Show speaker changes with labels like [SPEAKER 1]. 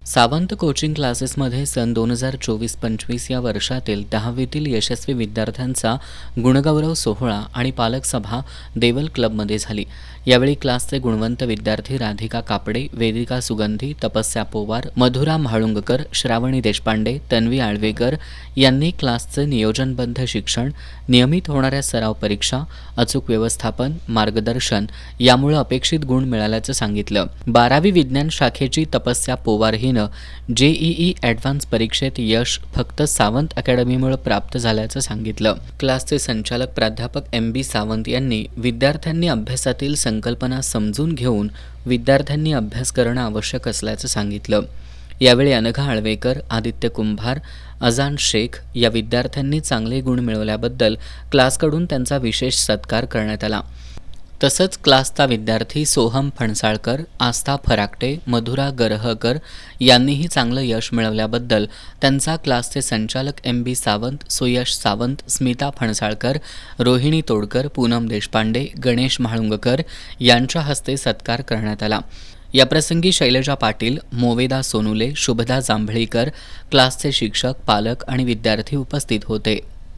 [SPEAKER 1] Sawant coaching क्लासेसमध्ये सन 2024-25 या वर्षातील 10वीतील यशस्वी विद्यार्थ्यांचा गुणगौरव सोहळा आणि पालक सभा देवल क्लबमध्ये झाली. यावेळी क्लासचे गुणवंत विद्यार्थी राधिका कापडे, वेदिका सुगंधी, तपस्या पोवार, मधुरा म्हाळुंगकर, श्रावणी देशपांडे, तन्वी आळवेकर यांनी क्लासचे नियोजनबद्ध शिक्षण, नियमित होणाऱ्या सराव परीक्षा, अचूक व्यवस्थापन, मार्गदर्शन यामुळे अपेक्षित गुण मिळाल्याचं सांगितलं. 12वी विज्ञान शाखेची तपस्या पोवार हिनं JEE ॲडव्हान्स परीक्षेत यश फक्त सावंत अकॅडमीमुळे प्राप्त झाल्याचं सांगितलं. क्लासचे संचालक प्राध्यापक MB सावंत यांनी विद्यार्थ्यांनी अभ्यासातील संकल्पना समजून घेऊन विद्यार्थ्यांनी अभ्यास करणं आवश्यक असल्याचं सांगितलं. यावेळी अनघा आळवेकर, आदित्य कुंभार, अजान शेख या विद्यार्थ्यांनी चांगले गुण मिळवल्याबद्दल क्लासकडून त्यांचा विशेष सत्कार करण्यात आला. तसंच क्लासचा विद्यार्थी सोहम फणसाळकर, आस्था फराकटे, मधुरा गरहकर यांनीही चांगलं यश मिळवल्याबद्दल त्यांचा क्लासचे संचालक MB सावंत, सुयश सावंत, स्मिता फणसाळकर, रोहिणी तोडकर, पूनम देशपांडे, गणेश म्हाळुंगकर यांच्या हस्ते सत्कार करण्यात आला. याप्रसंगी शैलजा पाटील, मोवेदा सोनुले, शुभदा जांभळीकर, क्लासचे शिक्षक, पालक आणि विद्यार्थी उपस्थित होते.